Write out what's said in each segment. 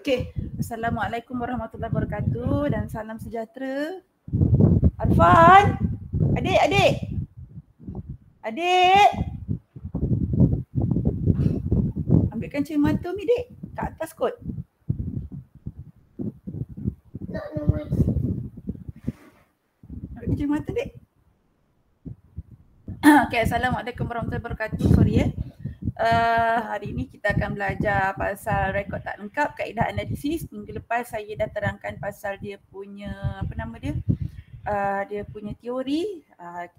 Okey, Assalamualaikum warahmatullahi wabarakatuh dan salam sejahtera. Arfan, adik. Ambilkan cermata mi dek, kat atas kot. Ambilkan cermata dek. Okey, Assalamualaikum warahmatullahi wabarakatuh. Sorry ya. Hari ini kita akan belajar pasal rekod tak lengkap, kaedah analisis. Minggu lepas saya dah terangkan pasal dia punya, dia punya teori.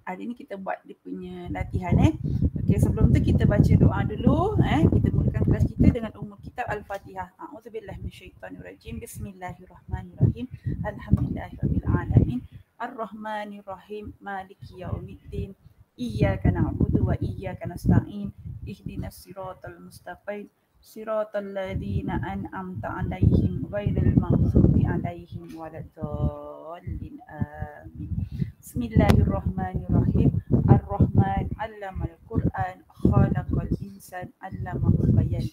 Hari ini kita buat dia punya latihan. Okey, sebelum tu kita baca doa dulu. Kita mulakan kelas kita dengan umum kitab Al-Fatihah. A'udzubillahi minasyaitonirrajim. Bismillahirrahmanirrahim. Alhamdulillahirabbil alamin. Ar-Rahmanirrahim. Maliki yaumiddin. Iyyaka na'budu wa iyyaka nasta'in. Ihdinas siratal mustaqim. Siratal ladzina an'amta 'alaihim ghairil maghdubi 'alaihim waladdallin. Amin. Bismillahirrahmanirrahim. Ar-Rahman 'allamal Qur'an, khalaqal insan 'allamahul bayan.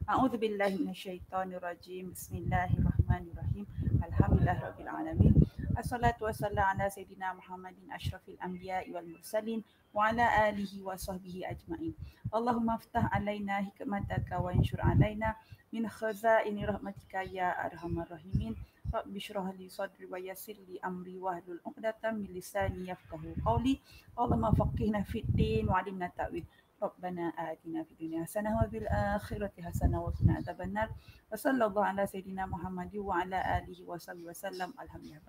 A'udzubillahi minasyaitonirrajim. Bismillahirrahmanirrahim. Alhamdulillahirabbil alamin. Assalatu wassalamu ala sayyidina Muhammadin asyrafil anbiya'i wal mursalin wa ala alihi wa sahbihi ajma'in. Allahumma aftah alaina hikmataka wa anshur alaina min khazaini rahmatika ya arhamar rahimin. Rabbi shrah li sadri wa yassir li amri wahlul 'uqdatam min lisani yafqahu qawli. Allahumma faqihna fid din wa 'allimna ta'wil. Rabbana atina fid dunya hasanah wa fil akhirati hasanah wa qina adzabannar. Wa sallallahu ala sayyidina Muhammadin wa ala alihi wa sahbihi wasallam. Alhamdulillah.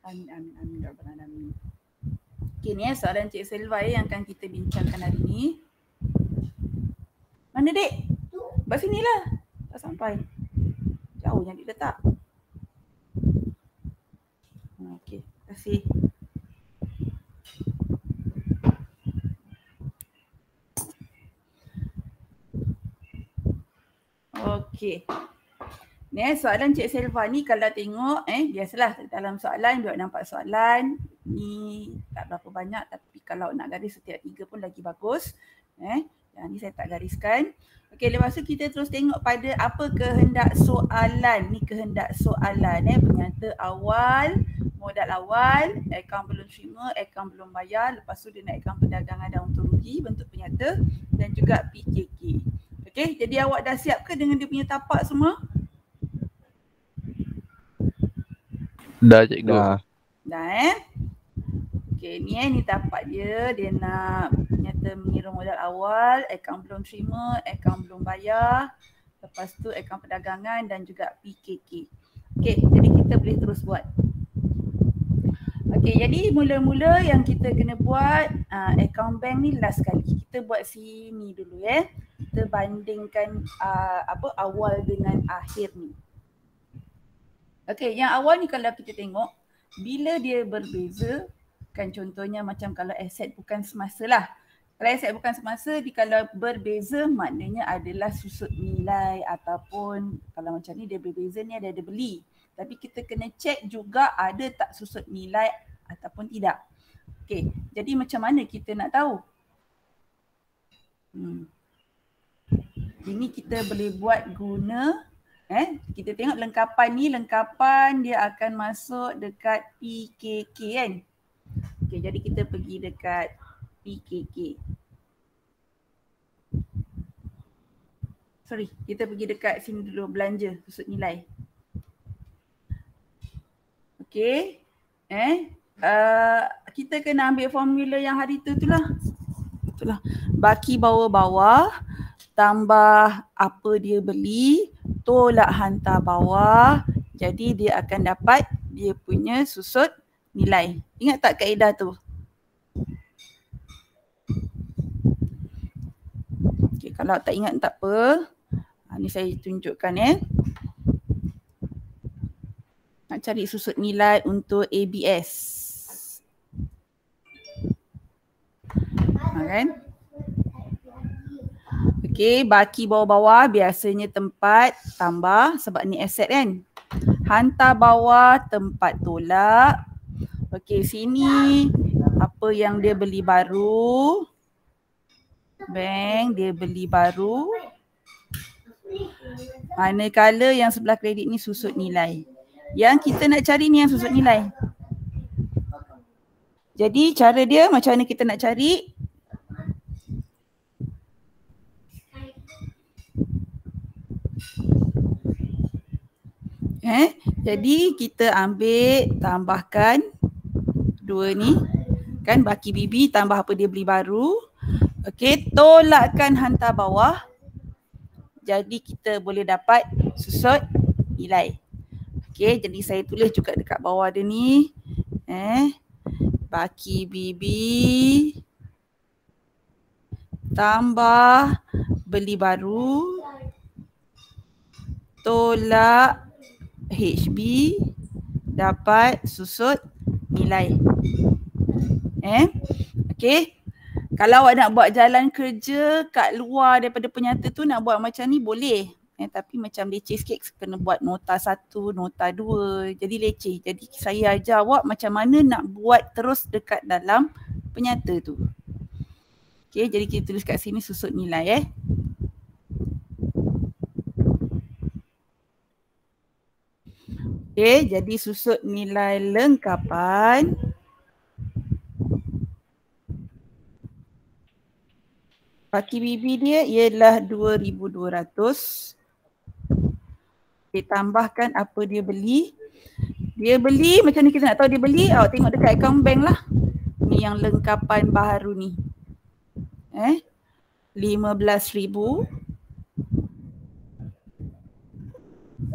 Amin rabbal alamin. Okay, ni soalan Cik Selva yang akan kita bincangkan hari ni. Mana dek? Kat sini lah. Tak sampai. Jauhnya dia letak. Okey, terima kasih. Okey. Ni soalan Cik Selva ni kalau tengok biasalah dalam soalan dia nampak soalan ni tak berapa banyak, tapi kalau nak garis setiap 3 pun lagi bagus. Yang ni saya tak gariskan. Okey, lepas tu kita terus tengok pada apa kehendak soalan. Ni kehendak soalan penyata awal, modal awal, akaun belum terima, akaun belum bayar, lepas tu dia naikkan perdagangan dan untung rugi bentuk penyata dan juga PKK. Okey, jadi awak dah siap ke dengan dia punya tapak semua? Dah cikgu. Dah Okey, ni tapak dia. Dia nak nyata mengira modal awal, akaun belum terima, akaun belum bayar, lepas tu akaun perdagangan dan juga PKK. Okey, jadi kita boleh terus buat. Okey, jadi mula-mula yang kita kena buat akaun bank ni last kali. Kita buat sini dulu Kita bandingkan awal dengan akhir ni. Okey, yang awal ni kalau kita tengok bila dia berbeza, kan contohnya macam kalau aset bukan semasa lah. Kalau aset bukan semasa, kalau berbeza maknanya adalah susut nilai ataupun kalau macam ni dia berbeza ni ada beli. Tapi kita kena cek juga ada tak susut nilai ataupun tidak. Okey, jadi macam mana kita nak tahu? Ini kita boleh buat guna kita tengok lengkapan ni, lengkapan dia akan masuk dekat PKK kan. Okey, jadi kita pergi dekat PKK. Sorry, kita pergi dekat sini dulu, belanja susut nilai. Okey. Kita kena ambil formula yang hari tu lah. Itulah. Baki bawah-bawah tambah apa dia beli, tolak hantar bawah. Jadi dia akan dapat dia punya susut nilai. Ingat tak kaedah tu? Okay, kalau tak ingat tak apa. Ni saya tunjukkan Nak cari susut nilai untuk ABS. Kan? Okey, baki bawah-bawah biasanya tempat tambah sebab ni aset kan. Hantar bawah tempat tolak. Okey, sini apa yang dia beli baru. Bank dia beli baru. Manakala yang sebelah kredit ni susut nilai. Yang kita nak cari ni yang susut nilai. Jadi cara dia macam mana kita nak cari? Jadi kita ambil tambahkan dua ni. Kan baki bibi tambah apa dia beli baru. Okey, tolakkan hantar bawah. Jadi kita boleh dapat susut nilai. Okey, jadi saya tulis juga dekat bawah dia ni. Baki bibi tambah beli baru tolak HB dapat susut nilai. Okey. Kalau awak nak buat jalan kerja kat luar daripada penyata tu nak buat macam ni boleh. Tapi macam leceh sikit, kena buat nota 1, nota 2. Jadi leceh. Jadi saya ajar awak macam mana nak buat terus dekat dalam penyata tu. Okey, jadi kita tulis kat sini susut nilai Okey, jadi susut nilai lengkapan. Baki bibi dia ialah 2,200. Ditambahkan apa dia beli. Dia beli, macam ni kita nak tahu dia beli, awak tengok dekat akaun bank lah. Ni yang lengkapan baru ni. 15,000.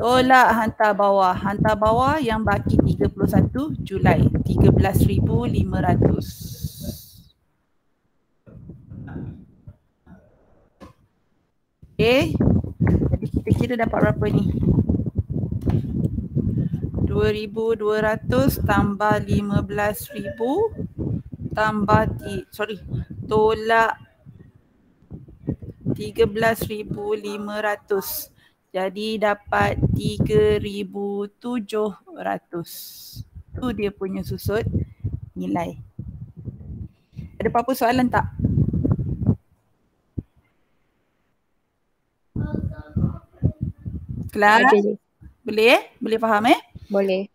Tolak hantar bawah. Hantar bawah yang baki 31 Julai. 13,500. Okay. Jadi kita kira dapat berapa ni? 2,200 tambah 15,000 tambah tolak 13,500. Jadi dapat 3,700. Tu dia punya susut nilai. Ada apa-apa soalan tak? Kelas? Boleh? Boleh faham Boleh.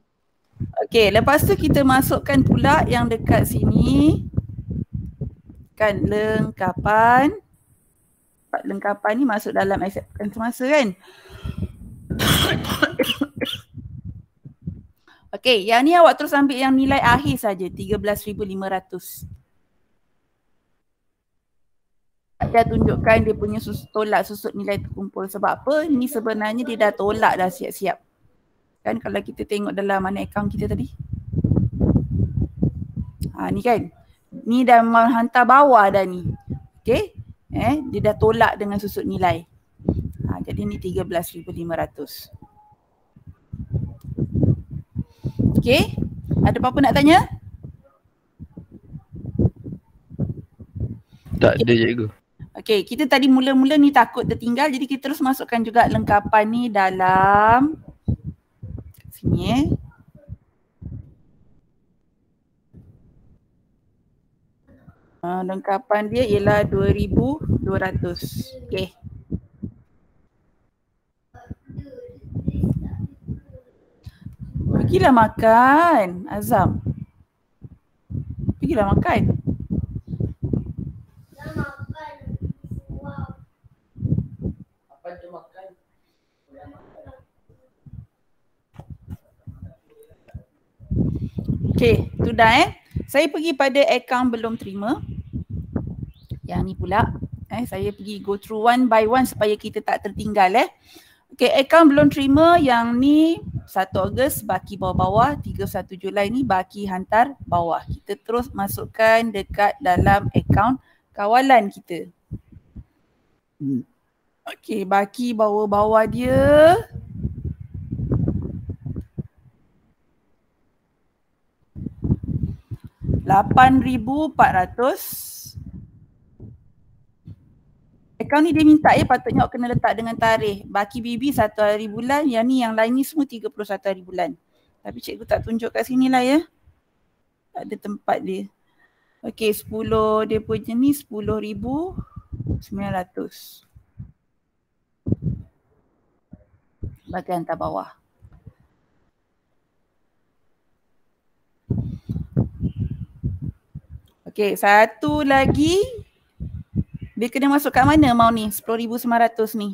Okey, lepas tu kita masukkan pula yang dekat sini. Kan lengkapan. Lengkapan ni masuk dalam acceptance semasa kan? Okey, yang ni awak terus ambil yang nilai akhir saja, 13,500. Dia tunjukkan dia punya tolak susut nilai terkumpul. Sebab apa? Ni sebenarnya dia dah tolak dah siap-siap. Kan kalau kita tengok dalam mana akaun kita tadi. Ni kan. Ni dah menghantar bawah dah ni. Okey. Dia dah tolak dengan susut nilai. Jadi ni 13,500. Okey. Ada apa-apa nak tanya? Tak ada cikgu. Okey, kita tadi mula-mula ni takut tertinggal, jadi kita terus masukkan juga lengkapan ni dalam sini lengkapan dia ialah 2,200. Okey. Pergilah makan, Azam. Pergilah makan. Okey, tu dah Saya pergi pada akaun belum terima. Yang ni pula. Saya pergi go through one by one supaya kita tak tertinggal Okey, akaun belum terima yang ni 1 Ogos baki bawah-bawah, 31 Julai ni baki hantar bawah. Kita terus masukkan dekat dalam akaun kawalan kita. Okey, baki bawah-bawah dia 8,400. Akaun ni dia minta patutnya awak kena letak dengan tarikh. Baki BB 1 hari bulan, yang ni yang lain ni semua 31 hari bulan. Tapi cikgu tak tunjuk kat sini lah ya. Tak ada tempat dia. Okey, 10 dia punya ni 10,900. Bahagian hantar bawah. Okey, satu lagi. Dia kena masuk kat mana amount ni? 10,900 ni.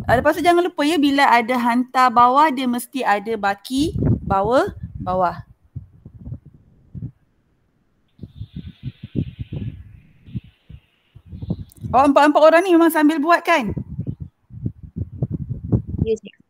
Lepas tu jangan lupa ya, bila ada hantar bawah dia mesti ada baki bawah. Oh, empat orang ni memang sambil buat kan? Ya, cikgu.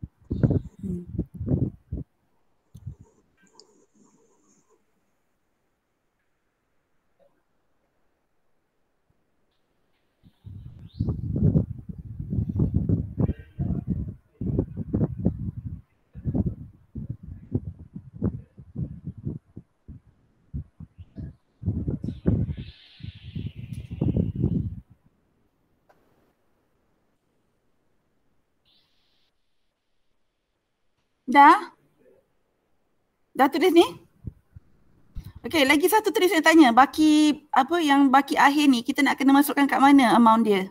Dah tulis ni? Okey, lagi satu tadi saya tanya, baki apa yang baki akhir ni kita nak kena masukkan kat mana amount dia?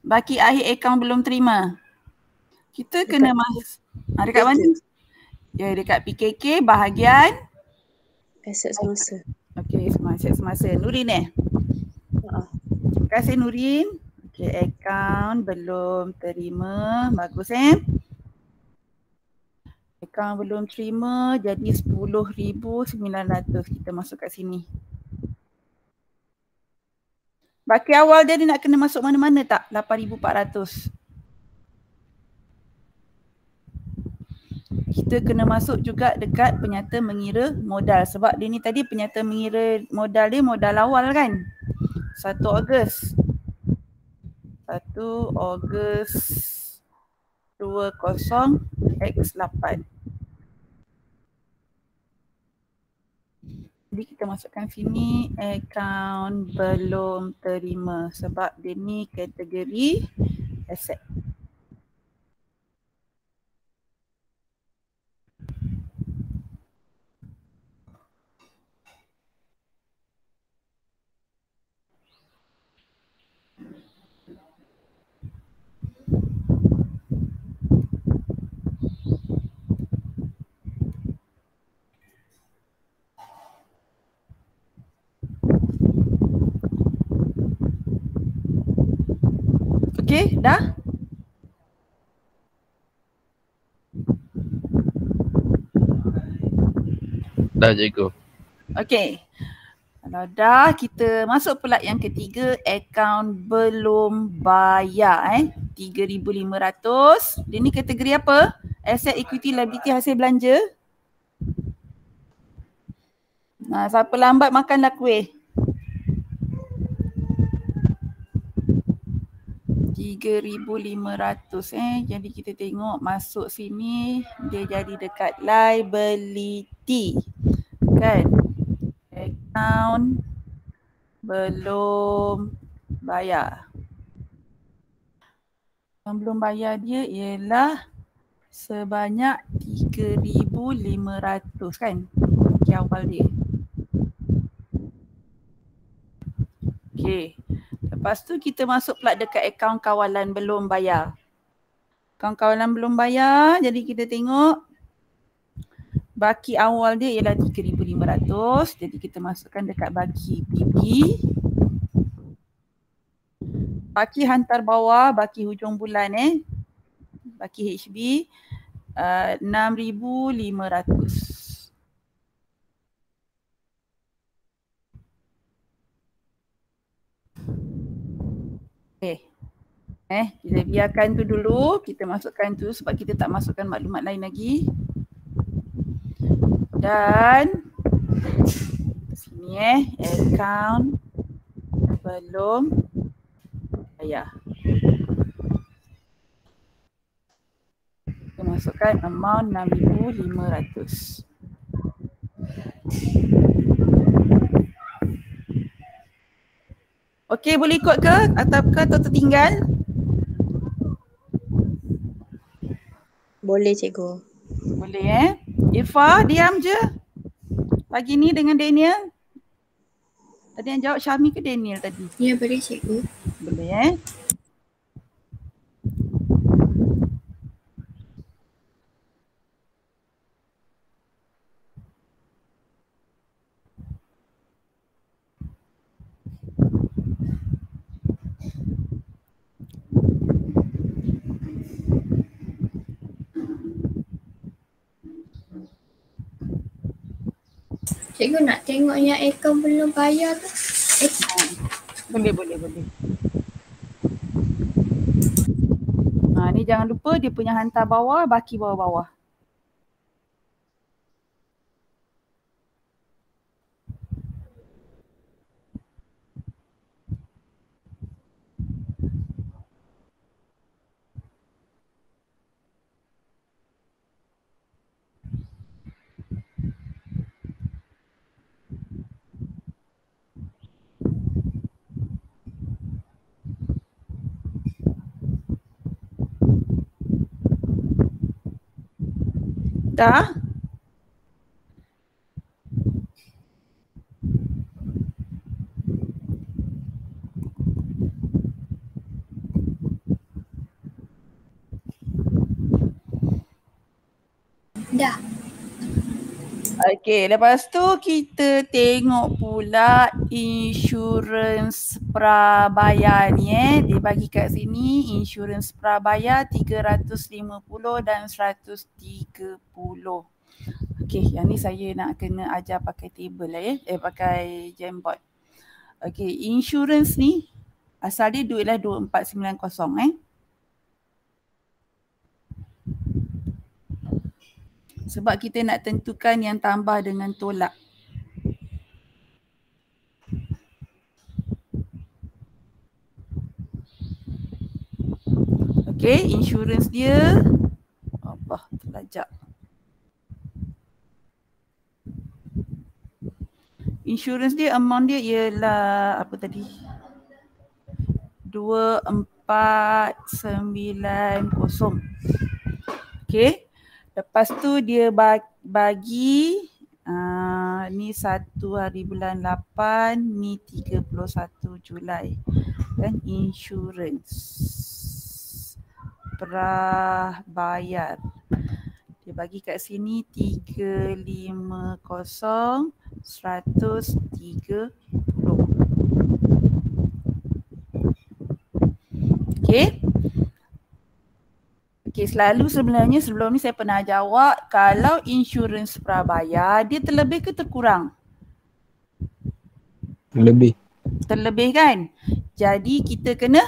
Baki akhir akaun belum terima. Kita kena dekat mana? Ya, dekat PKK bahagian Aset semasa. Okey, aset semasa. Nurin Terima kasih Nurin. Okey, akaun belum terima. Bagus Akaun belum terima jadi 10,900 kita masuk kat sini. Baki awal dia nak kena masuk mana-mana tak? 8,400. Kita kena masuk juga dekat penyata mengira modal sebab dia ni tadi penyata mengira modal dia modal awal kan? 1 Ogos 20x8. Jadi kita masukkan sini akaun belum terima sebab dia ni kategori aset. Okey, dah? Dah cikgu. Okey. Kalau dah, kita masuk pula yang ketiga, akaun belum bayar 3,500. Dia ni kategori apa? Asset, equity, liability, hasil belanja. Nah, siapa lambat makanlah kuih. 3,500 jadi kita tengok masuk sini dia jadi dekat liability kan, account belum bayar. Yang belum bayar dia ialah sebanyak 3,500 kan, bagi awal dia. Okey. Lepas tu kita masuk pula dekat akaun kawalan belum bayar. Akaun kawalan belum bayar, jadi kita tengok baki awal dia ialah 3,500. Jadi kita masukkan dekat baki BB. Baki hantar bawah, baki hujung bulan baki HB 6,500. Okay. Kita biarkan tu dulu, kita masukkan tu sebab kita tak masukkan maklumat lain lagi. Dan sini account belum bayar. Kita masukkan amount 6,500. Okey, boleh ikut ke atau tertinggal? Boleh cikgu. Boleh Irfa, diam je pagi ni dengan Daniel. Tadi yang jawab Syami ke Daniel tadi? Ya, boleh cikgu. Boleh Cikgu nak tengok yang akaun belum bayar tu. Boleh. Ni jangan lupa dia punya hantar bawah, baki bawah-bawah. Dah? Dah. Okey, lepas tu kita tengok pula insurans prabayar ni Dia bagi kat sini insurans prabayar 350 dan 130. Okey, yang ni saya nak kena ajar pakai table lah pakai Jamboard. Okey, insurans ni asal dia duit lah 2490 sebab kita nak tentukan yang tambah dengan tolak. Okey, insurans dia Allah terlajak. Insurans dia amount dia ialah apa tadi? 2490. Okey. Lepas tu dia bagi ni 1 hari bulan 8, ni 31 Julai. Dan insurans prabayar. Dia bagi kat sini 350 130. Okey. Okey, sebenarnya sebelum ni saya pernah jawab kalau insurans prabayar dia terlebih ke terkurang? Lebih. Terlebih kan? Jadi kita kena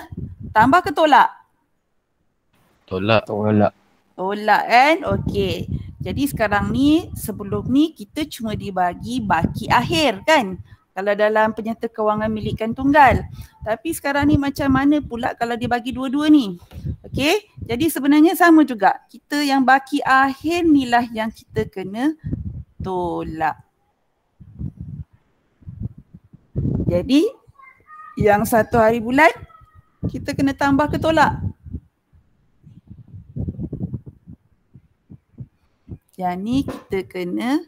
tambah ke tolak? Tolak. Tolak kan? Okey. Jadi sekarang ni sebelum ni kita cuma dibagi baki akhir kan? Kalau dalam penyata kewangan milikkan tunggal. Tapi sekarang ni macam mana pula kalau dia bagi dua-dua ni? Okey, jadi sebenarnya sama juga. Kita yang baki akhir ni lah yang kita kena tolak. Jadi yang 1 hari bulan kita kena tambah ke tolak? Yang ni kita kena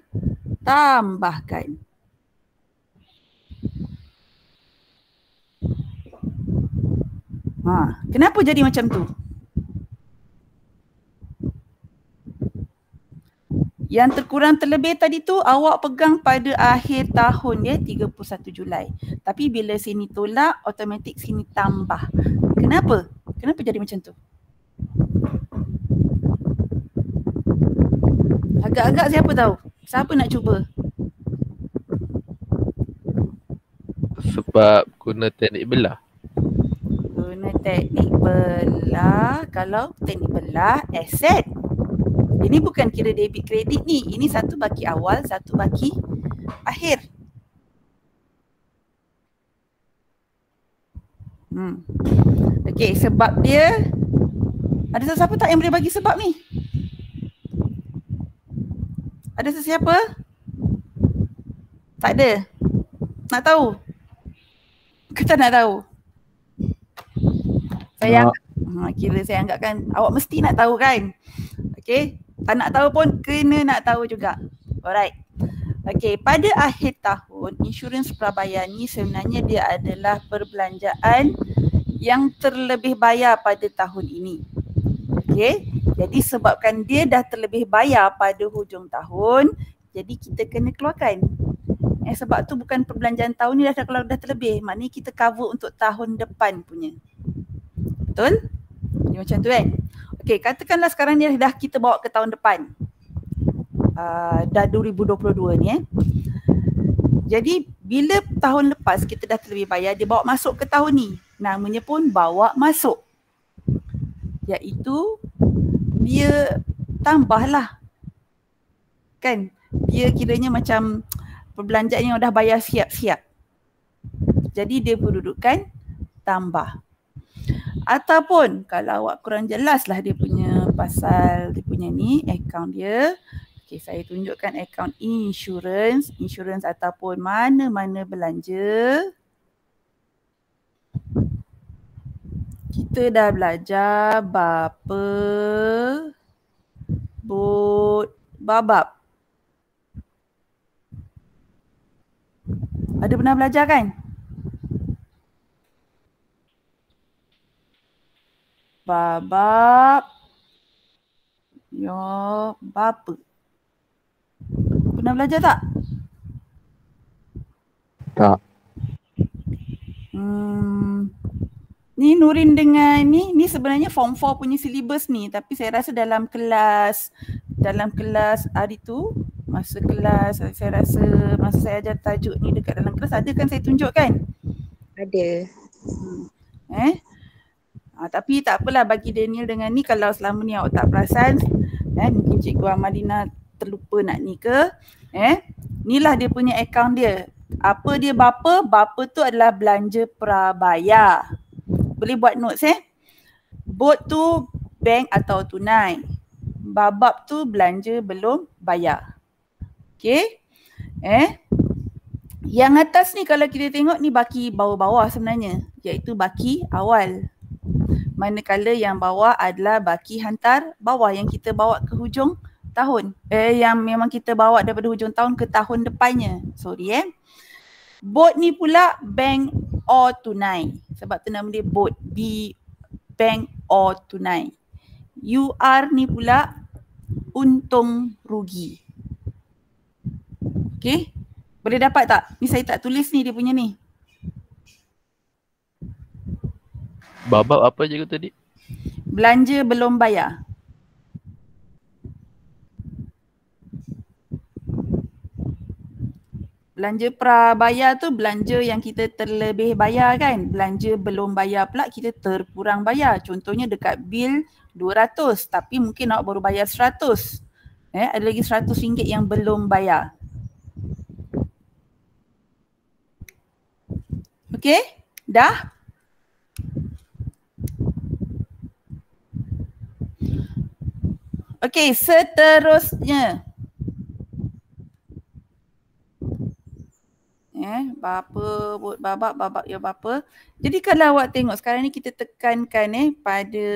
tambahkan. Kenapa jadi macam tu? Yang terkurang terlebih tadi tu awak pegang pada akhir tahun ya 31 Julai. Tapi bila sini tolak, automatik sini tambah. Kenapa? Kenapa jadi macam tu? Agak-agak siapa tahu? Siapa nak cuba? Sebab guna teknik belah. Guna teknik belah. Kalau teknik belah, aset. Ini bukan kira debit kredit ni. Ini satu baki awal, satu baki akhir. Okey, sebab dia ada sesiapa tak yang boleh bagi sebab ni? Ada sesiapa? Tak ada. Nak tahu? Kita nak tahu. Saya kira saya anggapkan awak mesti nak tahu kan. Okay. Tak nak tahu pun kena nak tahu juga. Alright. Okay. Pada akhir tahun, insurans prabayar ni sebenarnya dia adalah perbelanjaan yang terlebih bayar pada tahun ini. Okay. Jadi sebabkan dia dah terlebih bayar pada hujung tahun, jadi kita kena keluarkan. Sebab tu bukan perbelanjaan tahun ni kalau dah terlebih, maknanya kita cover untuk tahun depan punya. Betul? Dia macam tu kan? Okey, katakanlah sekarang ni dah kita bawa ke tahun depan. Dah 2022 ni Jadi bila tahun lepas kita dah terlebih bayar, dia bawa masuk ke tahun ni. Namanya pun bawa masuk. Iaitu dia tambahlah. Kan? Dia kiranya macam perbelanjaan yang dah bayar siap-siap. Jadi dia berdudukan tambah. Ataupun kalau awak kurang jelas lah dia punya pasal dia punya ni, akaun dia. Okay, saya tunjukkan akaun insurans. Insurans ataupun mana-mana belanja. Kita dah belajar bapa, bot, babab. Ada pernah belajar kan? Babab, yo, bapa. Pernah belajar tak? Tak. Ni Nurin dengan ni sebenarnya form 4 punya syllabus ni, tapi saya rasa dalam kelas hari tu, masa kelas saya rasa masa saya ajar tajuk ni dekat dalam kelas ada kan saya tunjuk kan? Ada. Tapi tak apalah bagi Daniel dengan ni, kalau selama ni awak tak perasan, mungkin Cikgu Amalina terlupa nak ni ke, inilah dia punya akaun dia. Apa dia bapa? Bapa tu adalah belanja prabayar. Boleh buat notes Bot tu bank atau tunai. Babab tu belanja belum bayar. Okay. Yang atas ni kalau kita tengok ni baki bawah-bawah sebenarnya, iaitu baki awal. Manakala yang bawah adalah baki hantar bawah yang kita bawa ke hujung tahun. Yang memang kita bawa daripada hujung tahun ke tahun depannya. Bot ni pula bank or tunai. Sebab tu nama dia bot. B, bank or tunai. UR ni pula untung rugi. Okay. Boleh dapat tak? Ni saya tak tulis ni dia punya ni. Babab apa je tadi? Belanja belum bayar. Belanja prabayar tu belanja yang kita terlebih bayar kan. Belanja belum bayar pula kita terkurang bayar. Contohnya dekat bil 200 tapi mungkin awak baru bayar 100. Ada lagi RM100 yang belum bayar. Okey? Dah? Okey, seterusnya. Bapa, bot, babak, babak ya bapa. Jadi kalau awak tengok sekarang ni kita tekankan pada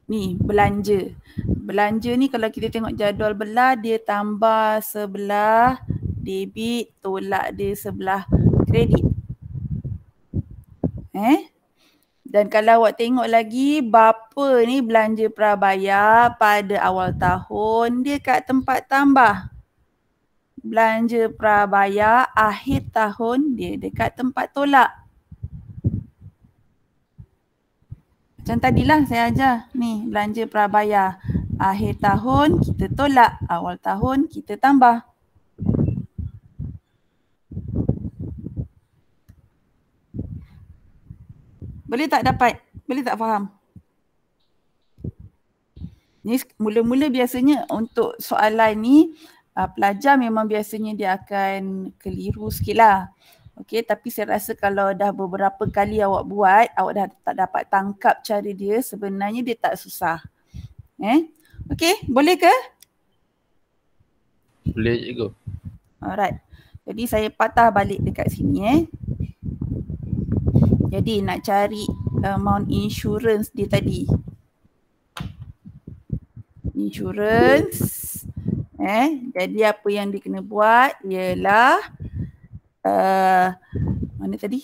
ni belanja. Belanja ni kalau kita tengok jadual belah dia tambah sebelah debit, tolak dia sebelah kredit. Dan kalau awak tengok lagi bapa ni belanja prabayar pada awal tahun dia kat tempat tambah. Belanja prabayar akhir tahun dia dekat tempat tolak. Macam tadilah saya ajar ni belanja prabayar akhir tahun kita tolak, awal tahun kita tambah. Boleh tak dapat? Boleh tak faham? Ni mula-mula biasanya untuk soalan ni pelajar memang biasanya dia akan keliru sikit lah. Okey, tapi saya rasa kalau dah beberapa kali awak buat, awak dah tak dapat tangkap cara dia, sebenarnya dia tak susah. Okey, boleh ke? Boleh cikgu. Alright. Jadi saya patah balik dekat sini Jadi nak cari amount insurance dia tadi. Insurance. Jadi apa yang dia kena buat ialah mana tadi?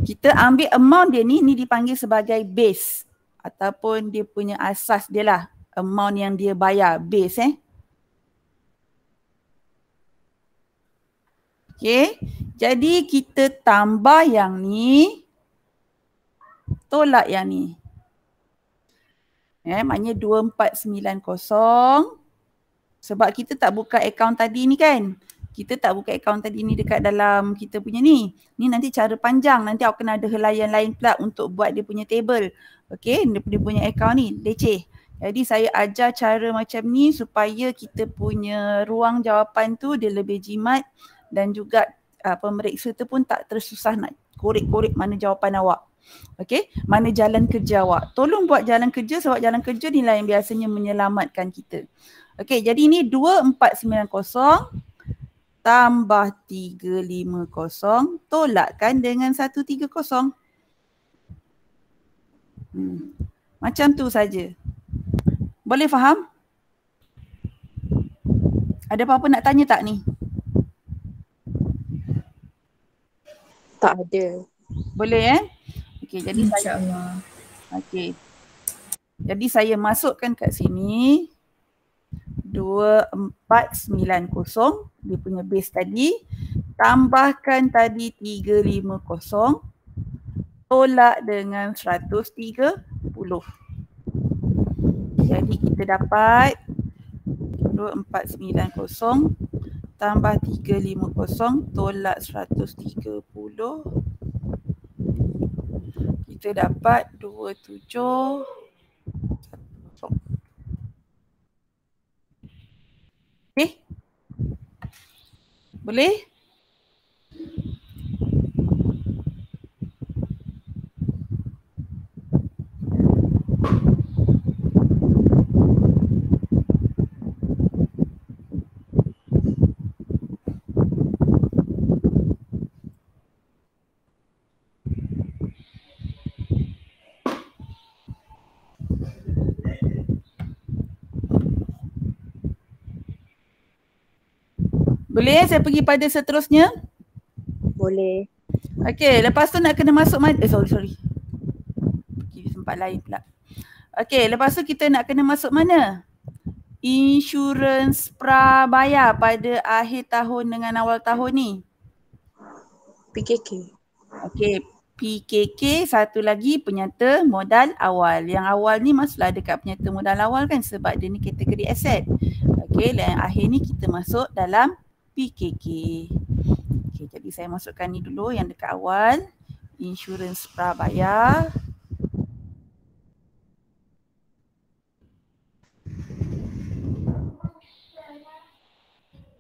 Kita ambil amount dia ni dipanggil sebagai base ataupun dia punya asas dia lah. Amount yang dia bayar, base Okay, jadi kita tambah yang ni, tolak yang ni. Maknanya 2490. Sebab kita tak buka akaun tadi ni kan. Kita tak buka akaun tadi ni dekat dalam kita punya ni. Ni nanti cara panjang. Nanti aku kena ada helaian lain pula untuk buat dia punya table. Okay, dia punya akaun ni, leceh. Jadi saya ajar cara macam ni supaya kita punya ruang jawapan tu dia lebih jimat. Dan juga pemeriksa tu pun tak tersusah nak korek-korek mana jawapan awak. Okey, mana jalan kerja awak. Tolong buat jalan kerja sebab jalan kerja ni lah yang biasanya menyelamatkan kita. Okey, jadi ni 2490 tambah 350 tolakkan dengan 130. Macam tu saja. Boleh faham? Ada apa-apa nak tanya tak ni? Tak ada. Boleh Okey, jadi InsyaAllah. Okey. Jadi saya masukkan kat sini 2490 dia punya base tadi, tambahkan tadi 350 tolak dengan 130. Jadi kita dapat 2490 tambah 350 tolak 130. Kita dapat 2710. Okay? Boleh? Boleh saya pergi pada seterusnya? Boleh. Okey, lepas tu nak kena masuk mana? Sorry. Pergi tempat lain pula. Okey, lepas tu kita nak kena masuk mana? Insurans prabayar pada akhir tahun dengan awal tahun ni. PKK. Okey, PKK satu lagi penyata modal awal. Yang awal ni masuklah dekat penyata modal awal kan sebab dia ni kategori aset. Okey, dan yang akhir ni kita masuk dalam PKK. Okey, jadi saya masukkan ni dulu yang dekat awal. Insurans prabayar.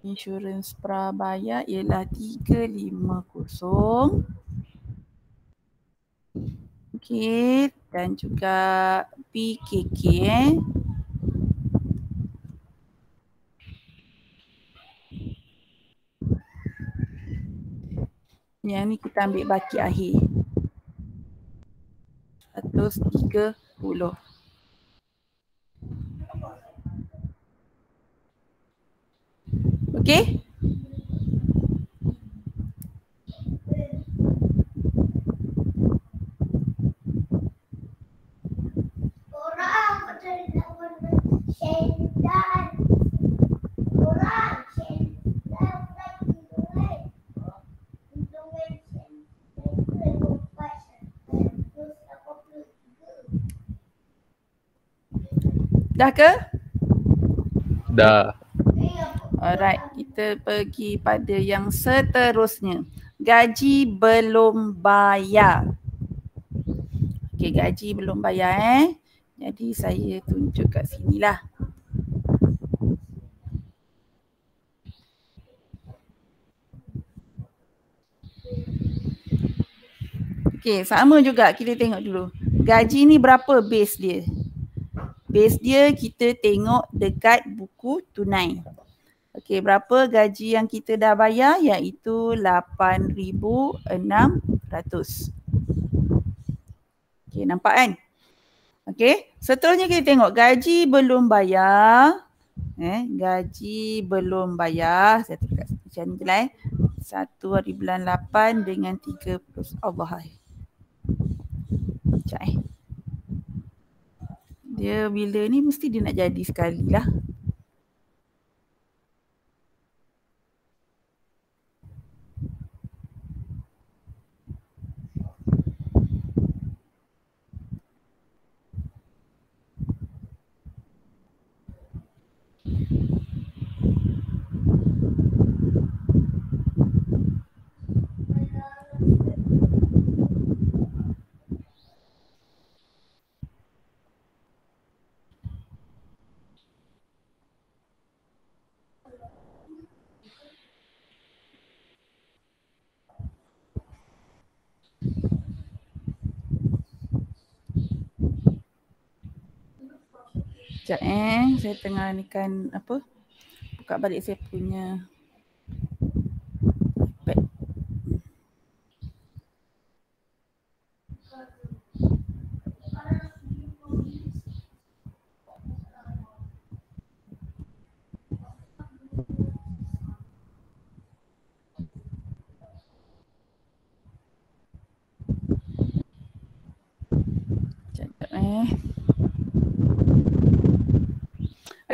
Insurans prabayar ialah 350. Okey, dan juga PKK Yang ni kita ambil baki akhir. 130. Okey? Dah ke? Dah. Alright, kita pergi pada yang seterusnya. Gaji belum bayar. Okey, gaji belum bayar Jadi saya tunjuk kat sinilah. Okey, sama juga kita tengok dulu. Gaji ni berapa base dia? Base dia kita tengok dekat buku tunai. Okey, berapa gaji yang kita dah bayar? Iaitu 8,600. Okey, nampak kan? Okey, seterusnya kita tengok gaji belum bayar. Gaji belum bayar. Saya tulis macam ni je lah 1 hari bulan 8 dengan 30. Allah. Sekejap Dia bila ni mesti dia nak jadi sekali lah. Sekejap saya tengah ni kan apa? Buka balik saya punya iPad.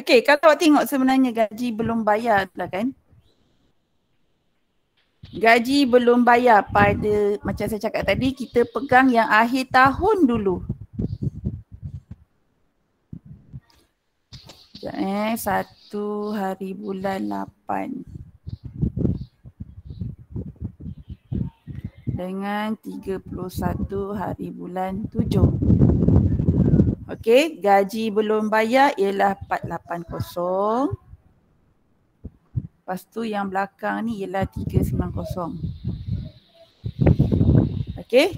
Okey, kalau awak tengok sebenarnya gaji belum bayar lah kan. Gaji belum bayar pada, macam saya cakap tadi, kita pegang yang akhir tahun dulu. Sekejap 1 hari bulan 8. Dengan 31 hari bulan 7. Okey, gaji belum bayar ialah 480. Lepas tu yang belakang ni ialah 390. Okey,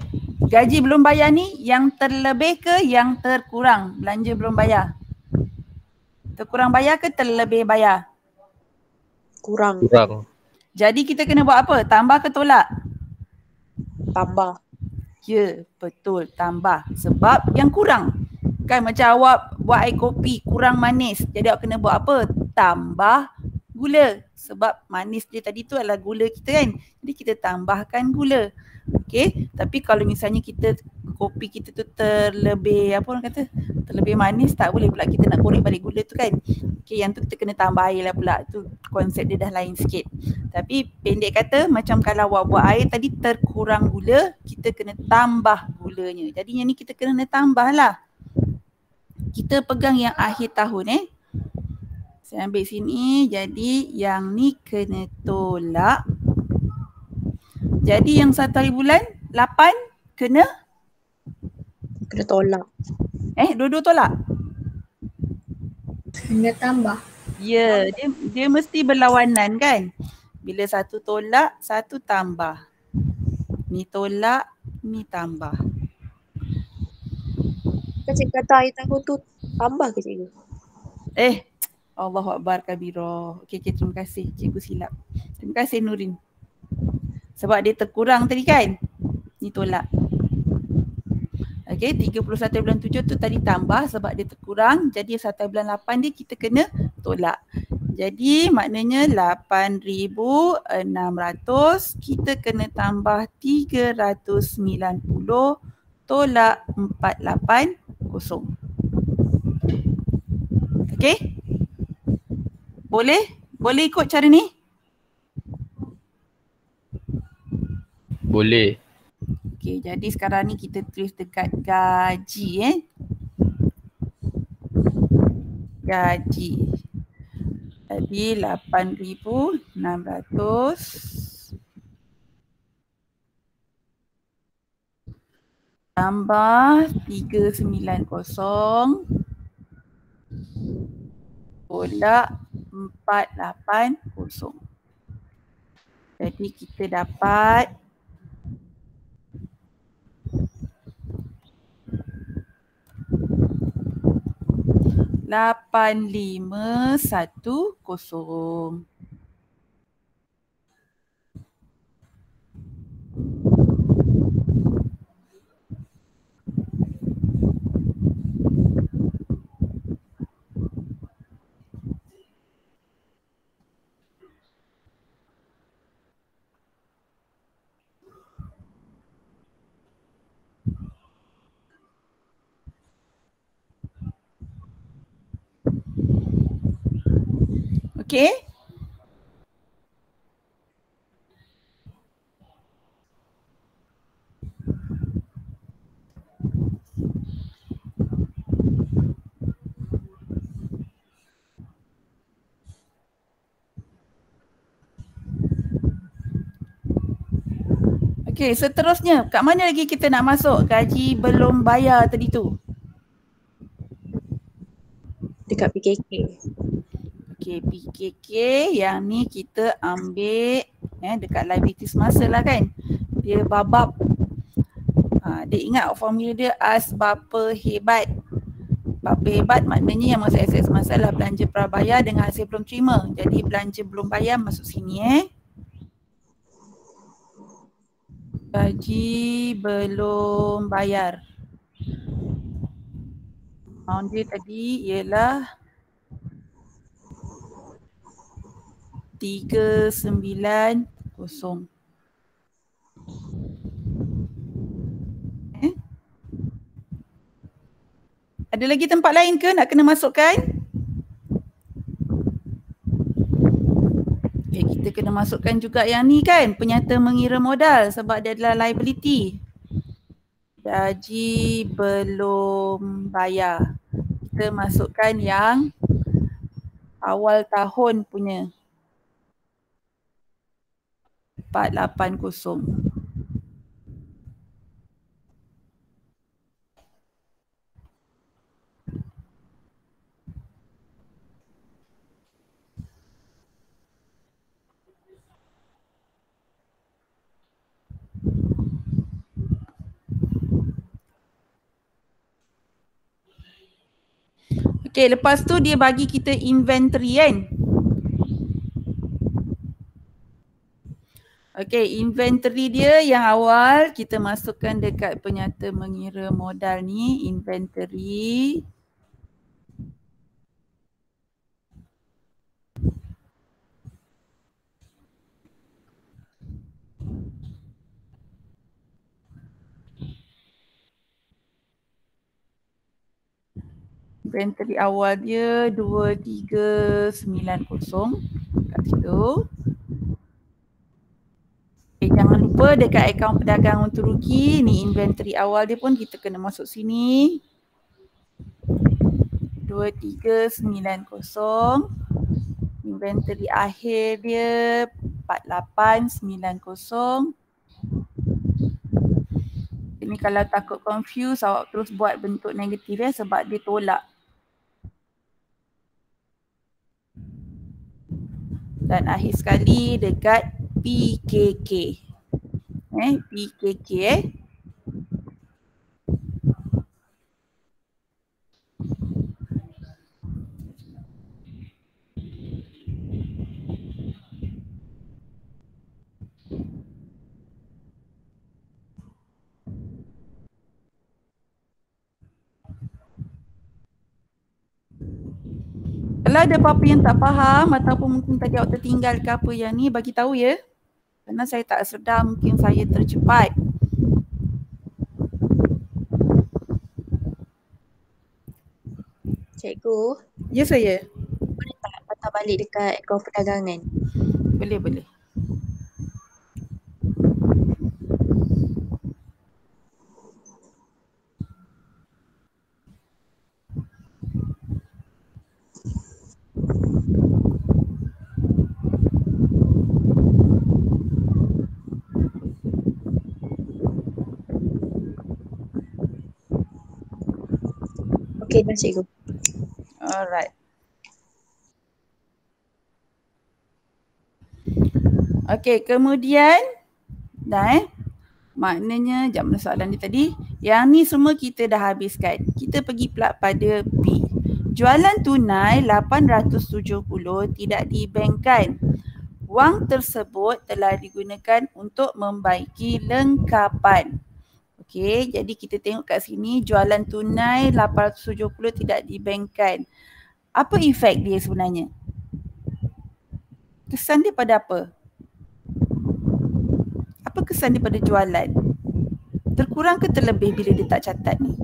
gaji belum bayar ni yang terlebih ke yang terkurang belanja belum bayar? Terkurang bayar ke terlebih bayar? Kurang. Jadi kita kena buat apa? Tambah ke tolak? Tambah. Ya, betul, tambah. Sebab yang kurang. Kan macam awak buat air kopi kurang manis. Jadi awak kena buat apa? Tambah gula. Sebab manis dia tadi tu adalah gula kita kan. Jadi kita tambahkan gula. Okey, tapi kalau misalnya kita kopi kita tu terlebih apa orang kata? Terlebih manis, tak boleh pula kita nak korek balik gula tu kan. Okey, yang tu kita kena tambah air lah pula. Tu konsep dia dah lain sikit. Tapi pendek kata macam kalau awak buat air tadi terkurang gula, kita kena tambah gulanya. Jadi yang ni kita kena tambah lah. Kita pegang yang akhir tahun Saya ambil sini, jadi yang ni kena tolak. Jadi yang 1 hari bulan 8 kena tolak. Dua-dua tolak? Kena tambah. Ya, dia mesti berlawanan kan. Bila satu tolak, satu tambah. Ni tolak, ni tambah. Kan cikgu kata air tahun tu tambah ke cikgu? Allahuakbar kabira. Okey, terima kasih cikgu silap. Terima kasih Nurin. Sebab dia terkurang tadi kan. Ni tolak. Okey, 31 bulan 7 tu tadi tambah sebab dia terkurang. Jadi 1 bulan 8 dia kita kena tolak. Jadi maknanya 8,600 kita kena tambah 390 tolak 480. Okey? Boleh? Boleh ikut cara ni? Boleh. Okey, jadi sekarang ni kita tulis dekat gaji Gaji. Tadi 8,600 tambah 390 tolak 480. Jadi kita dapat 8510. Okey. Okey, seterusnya, kat mana lagi kita nak masuk gaji belum bayar tadi tu? Dekat PKK. Okey, PKK yang ni kita ambil dekat liability semasa lah kan. Dia babab. Dia ingat formula dia as bapa hebat. Bapa hebat maknanya yang masuk aset semasa adalah belanja prabayar dengan hasil belum terima. Jadi belanja belum bayar masuk sini Gaji belum bayar. Amount dia tadi ialah 390. Ada lagi tempat lain ke nak kena masukkan? Kita kena masukkan juga yang ni kan, penyata mengira modal sebab dia adalah liability. Gaji belum bayar. Kita masukkan yang awal tahun punya. 480. Okey, lepas tu dia bagi kita inventory kan. Okey, inventory dia yang awal kita masukkan dekat penyata mengira modal ni, inventory. Inventory awal dia 2390 kat situ. Okay, jangan lupa dekat akaun pedagang untuk rugi ni inventory awal dia pun kita kena masuk sini. 2390. Inventory akhir dia 4890. Ini kalau takut confuse awak terus buat bentuk negatif sebab dia tolak. Dan akhir sekali dekat PKK. PKK Kalau ada apa-apa yang tak faham ataupun mungkin tadi awak tertinggal ke apa yang ni, bagi tahu ya. Kerana saya tak sedar, mungkin saya tercepat. Cikgu. Ya saya. Boleh tak patah balik dekat akaun perdagangan? Boleh, boleh. Okey dah cikgu. Alright. Okey, kemudian dah maknanya jap mana soalan dia tadi. Yang ni semua kita dah habiskan. Kita pergi pula pada B. Jualan tunai 870 tidak dibankkan. Wang tersebut telah digunakan untuk membaiki lengkapan. Okey, jadi kita tengok kat sini jualan tunai 870 tidak dibankkan. Apa efek dia sebenarnya? Kesan dia pada apa? Apa kesan dia pada jualan? Terkurang ke terlebih bila dia tak catat ni?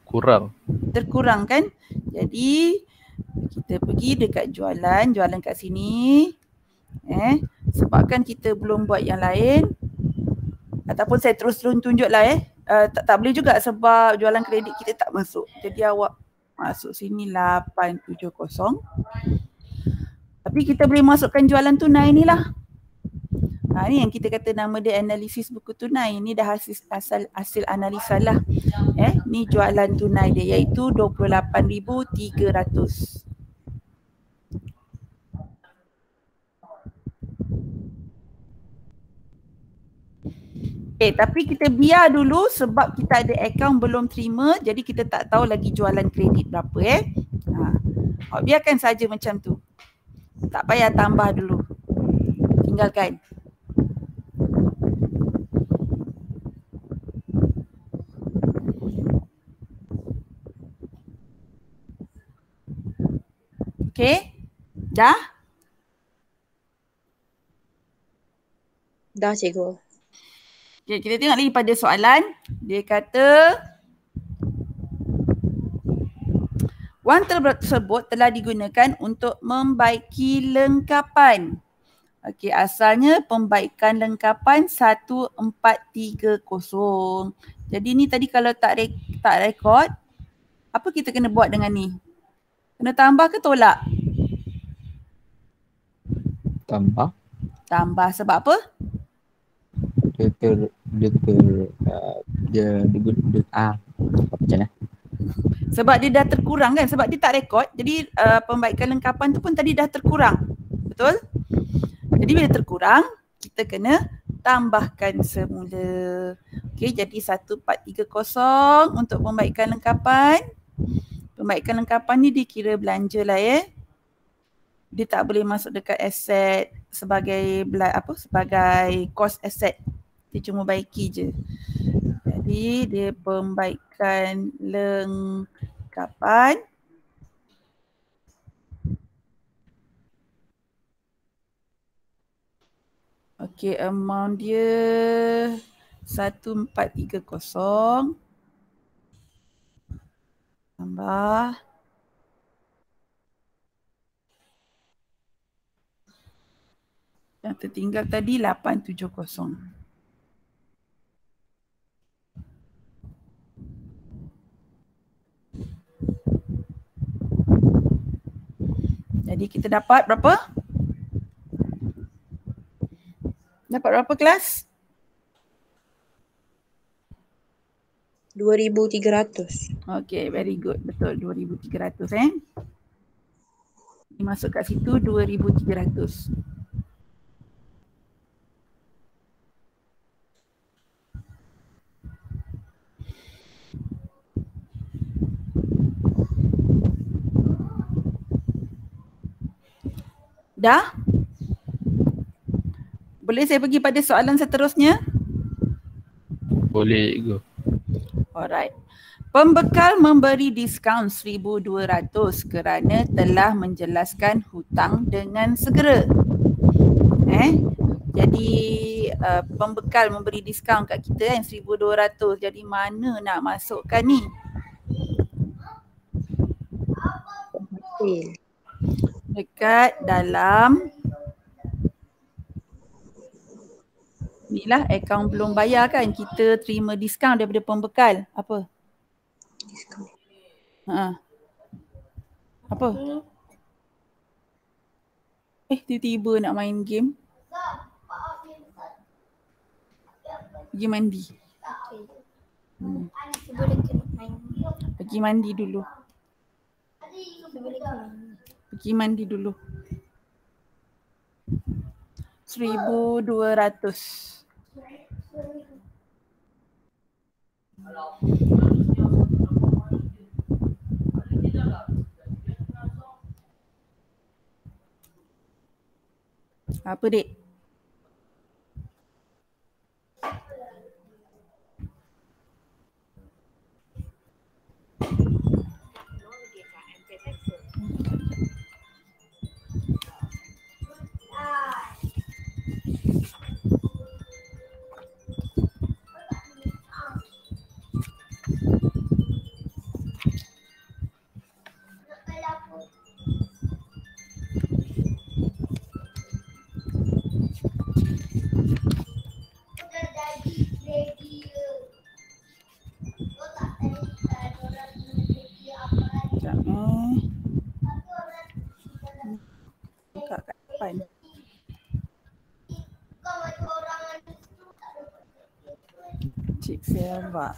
Kurang. Terkurang kan? Jadi Kita pergi dekat jualan kat sini. Sebabkan kita belum buat yang lain. Ataupun saya terus tunjuklah tak boleh juga sebab jualan kredit kita tak masuk. Jadi awak masuk sini 870. Tapi kita boleh masukkan jualan tunai ni lah. Ni yang kita kata nama dia analisis buku tunai. Ni dah hasil analisa lah. Ni jualan tunai dia iaitu 28,300. Tapi kita biar dulu sebab kita ada akaun belum terima, jadi kita tak tahu lagi jualan kredit berapa biarkan saja macam tu. Tak payah tambah dulu. Tinggalkan. Okey? Dah? Dah cikgu. Okay, kita tengok lagi pada soalan. Dia kata wang tersebut telah digunakan untuk membaiki lengkapan. Okey, asalnya pembaikan lengkapan 1430. Jadi ni tadi kalau tak rekod, apa kita kena buat dengan ni? Kena tambah ke tolak? Tambah. Tambah sebab apa? Sebab dia dah terkurang kan, sebab dia tak rekod. Jadi pembaikan lengkapan tu pun tadi dah terkurang. Betul? Jadi bila terkurang, kita kena tambahkan semula. Okey, jadi 1430 untuk pembaikan lengkapan. Pembaikan lengkapan ni dikira belanja lah Dia tak boleh masuk dekat aset sebagai sebagai cost asset. Dia cuma baiki je. Jadi dia pembaikan lengkapan. Okey, amount dia 1430 tambah yang tertinggal tadi 870. Jadi kita dapat berapa? Dapat berapa kelas? 2,300. Okay, very good. Betul, 2,300 Ini masuk kat situ 2,300. Dah? Boleh saya pergi pada soalan seterusnya? Boleh cikgu. Alright. Pembekal memberi diskaun 1,200 kerana telah menjelaskan hutang dengan segera. Jadi pembekal memberi diskaun kat kita 1,200. Jadi mana nak masukkan ni? Dekat dalam inilah akaun belum bayar kan, kita terima diskaun daripada pembekal. Apa? Diskaun. Apa? Tiba-tiba nak main game. Pergi mandi. Pergi mandi dulu. Pergi mandi dulu. 1,200. Apa dek? Sekejap buka kat depan. Cik Selva.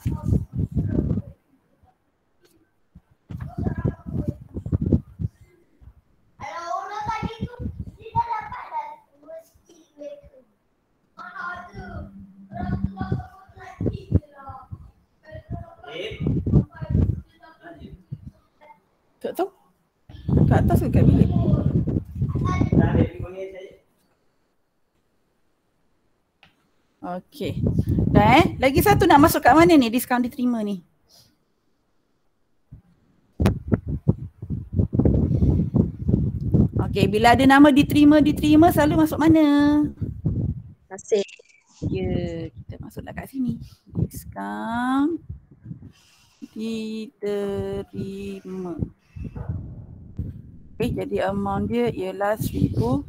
Tak tahu. Kat atas ke kat bilik? Okey. Dah lagi satu nak masuk kat mana ni diskaun diterima ni? Okey, bila ada nama diterima selalu masuk mana? Masih. Ya, kita masuklah kat sini. Diskaun diterima. Okey, jadi amount dia ialah 1,200.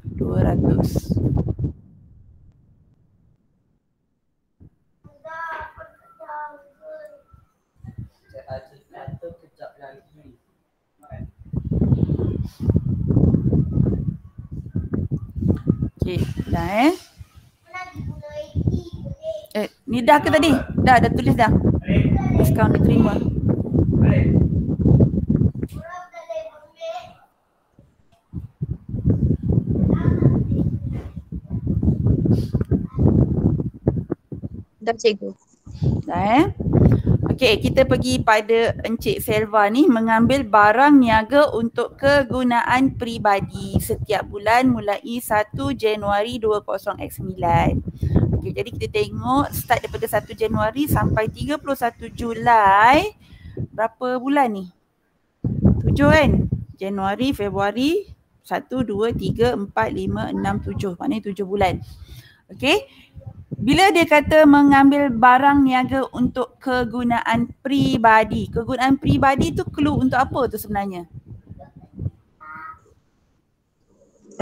Okey, dah ni dah ke tadi? Dah tulis dah. Diskaun diterima. Dah cikgu. Dah Okey, kita pergi pada Encik Selva ni mengambil barang niaga untuk kegunaan peribadi setiap bulan mulai 1 Januari 20X9. Okey, jadi kita tengok start daripada 1 Januari sampai 31 Julai. Berapa bulan ni? 7 kan? Januari, Februari, 1, 2, 3, 4, 5, 6, 7. Maknanya 7 bulan. Okey. Bila dia kata mengambil barang niaga untuk kegunaan peribadi. Kegunaan peribadi tu clue untuk apa tu sebenarnya?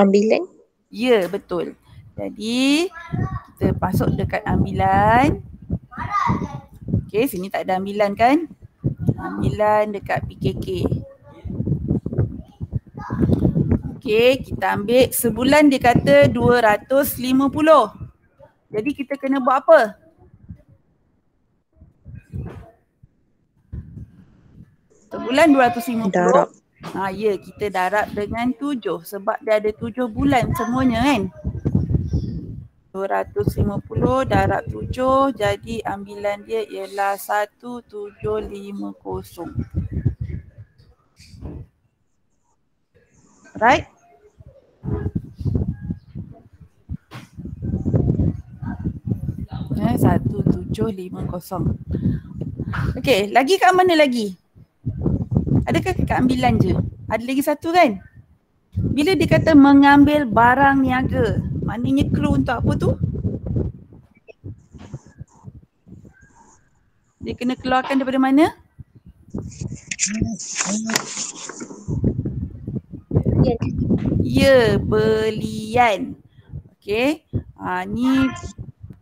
Ambilan? Ya, betul. Jadi kita masuk dekat ambilan. Okey, sini tak ada ambilan kan? Ambilan dekat PKK. Okey, kita ambil sebulan dia kata 250. Jadi kita kena buat apa? Sebulan 250. Darab. Ya, kita darab dengan 7 sebab dia ada 7 bulan semuanya kan. 250 darab 7 jadi ambilan dia ialah 1750. Right? Ya, 1750. Okey, lagi kat mana lagi? Adakah kat ambilan je? Ada lagi satu kan? Bila dia kata mengambil barang niaga, maknanya clue untuk apa tu? Dia kena keluarkan daripada mana? Ya, belian. Okey. Ni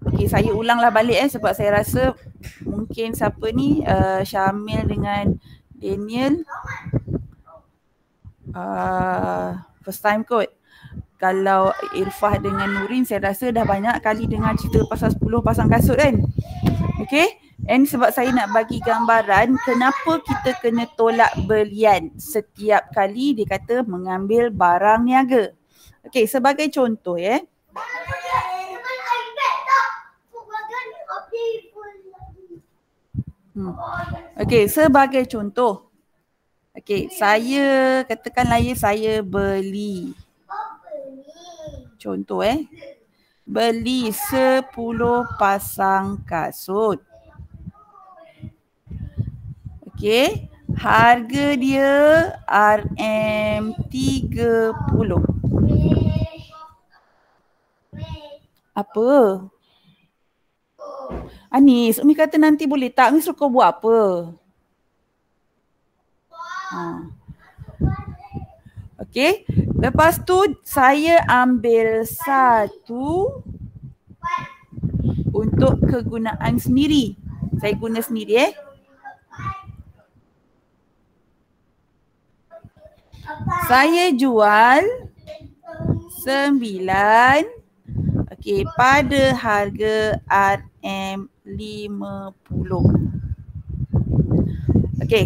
okey, saya ulanglah balik sebab saya rasa mungkin siapa ni Syamil dengan Daniel first time kot. Kalau Irfah dengan Nurin saya rasa dah banyak kali dengar cerita pasal 10 pasang kasut kan. Okey. And sebab saya nak bagi gambaran kenapa kita kena tolak belian setiap kali dia kata mengambil barang niaga. Okey, sebagai contoh ya. Okey, sebagai contoh. Okey, saya katakanlah saya beli. Contoh beli 10 pasang kasut. Okey, harga dia RM30. Apa? Anis, Umi kata nanti boleh tak? Umi suruh kau buat apa? Okey, lepas tu saya ambil satu untuk kegunaan sendiri. Saya guna sendiri Saya jual 9 pada harga RM50.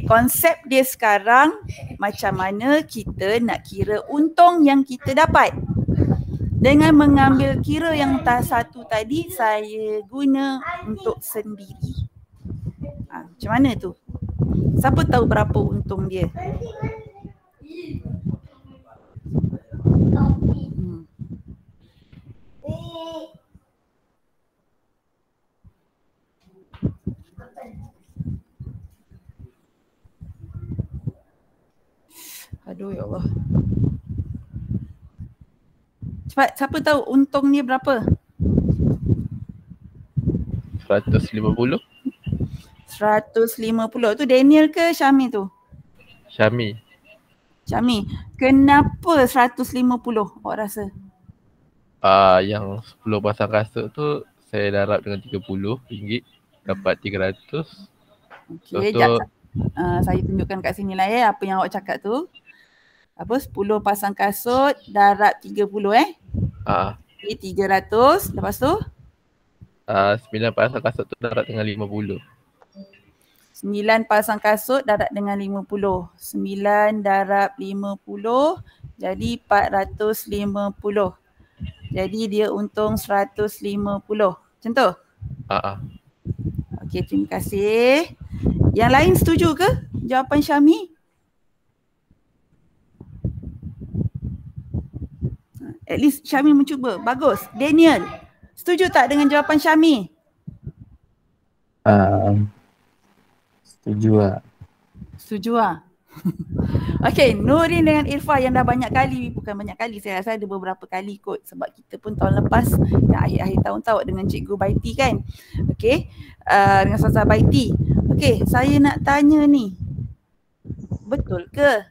Konsep dia sekarang macam mana kita nak kira untung yang kita dapat. Dengan mengambil kira yang satu tadi, saya guna untuk sendiri. Macam mana tu? Siapa tahu berapa untung dia? Aduh ya Allah. Cepat, siapa tahu untung dia berapa? 150. 150. Tu Daniel ke Syami tu? Syami. Syami. Kenapa 150 awak rasa? Yang 10 pasang kasut tu saya darab dengan RM30, dapat 300. Okey, jap. Saya tunjukkan kat sini lah apa yang awak cakap tu. 10 pasang kasut darab 30 Okay, 300. Lepas tu? 9 pasang kasut tu darab dengan 50. 9 pasang kasut darab dengan 50. 9 darab 50 jadi 450. Jadi dia untung 150. Macam tu? Okey, terima kasih. Yang lain setuju ke jawapan Syami? At least Syami mencuba. Bagus. Daniel, setuju tak dengan jawapan Syami? Setuju lah. Setuju lah. Okey, Nurin dengan Irfah yang dah banyak kali, bukan banyak kali, saya rasa ada beberapa kali kot sebab kita pun tahun lepas yang akhir-akhir tahun tahu dengan Cikgu Baiti kan. Okey, dengan Ustazah Baiti. Okey, saya nak tanya ni. Betul ke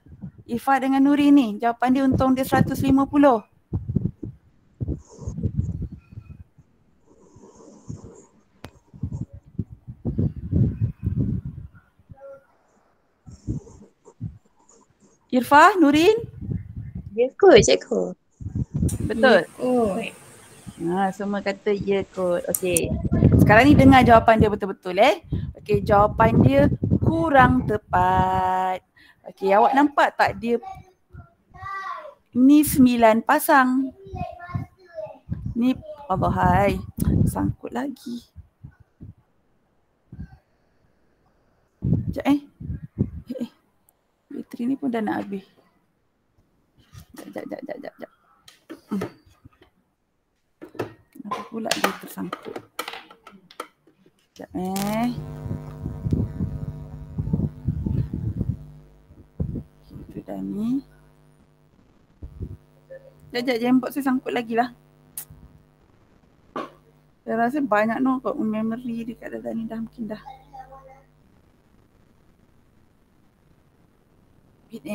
Irfah dengan Nurin ni jawapan dia untung dia 150? Irfah, Nurin? Ya kot, cikgu. Betul? Semua kata ya kot. Okey. Sekarang ni dengar jawapan dia betul-betul Okey, jawapan dia kurang tepat. Okey, awak nampak tak dia ni 9 pasang. Ni Allah hai. Sangkut lagi. Sekejap bateri ni pun dah nak habis. Sekejap. Kenapa pula dia tersangkut? Sekejap Itu dah ni. Sekejap, jembok saya sangkut lagi lah. Saya rasa banyak kot memory dekat dalam ni dah mungkin dah. Wait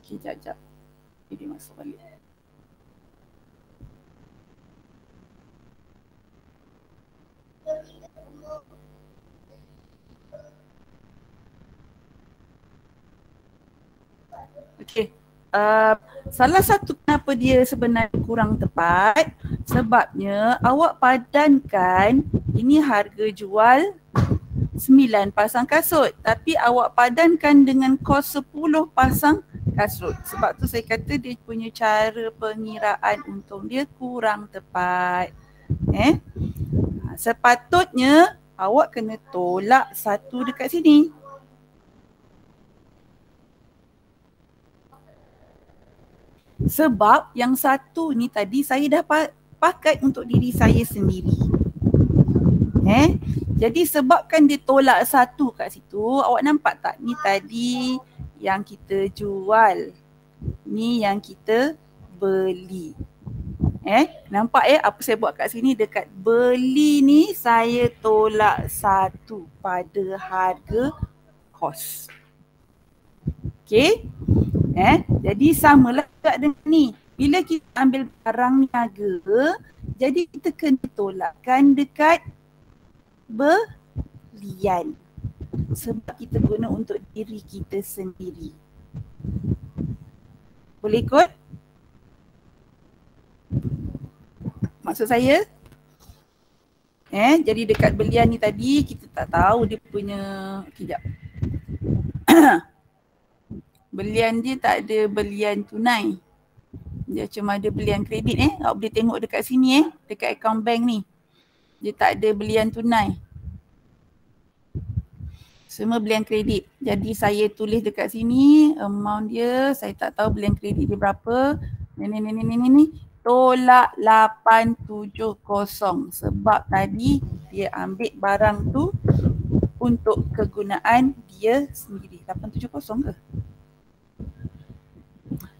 Sekejap. Jadi masuk balik. Okey. Salah satu kenapa dia sebenarnya kurang tepat sebabnya awak padankan ini harga jual 9 pasang kasut tapi awak padankan dengan kos 10 pasang kasut. Sebab tu saya kata dia punya cara pengiraan untung dia kurang tepat. Sepatutnya awak kena tolak satu dekat sini. Sebab yang satu ni tadi saya dah pakai untuk diri saya sendiri. Jadi sebabkan dia tolak satu kat situ, awak nampak tak? Ni tadi yang kita jual. Ni yang kita beli. Nampak apa saya buat kat sini? Dekat beli ni saya tolak satu pada harga kos. Okey. Jadi samalah dengan ni. Bila kita ambil barang niaga, jadi kita kena tolakkan dekat belian. Sebab kita guna untuk diri kita sendiri. Boleh ikut? Maksud saya? Jadi dekat belian ni tadi kita tak tahu dia punya kejap. Belian dia tak ada belian tunai. Dia cuma ada belian kredit Awak boleh tengok dekat sini dekat akaun bank ni. Dia tak ada belian tunai. Semua belian kredit. Jadi saya tulis dekat sini amount dia, saya tak tahu belian kredit dia berapa. Ni. Tolak 870 sebab tadi dia ambil barang tu untuk kegunaan dia sendiri. 870 ke?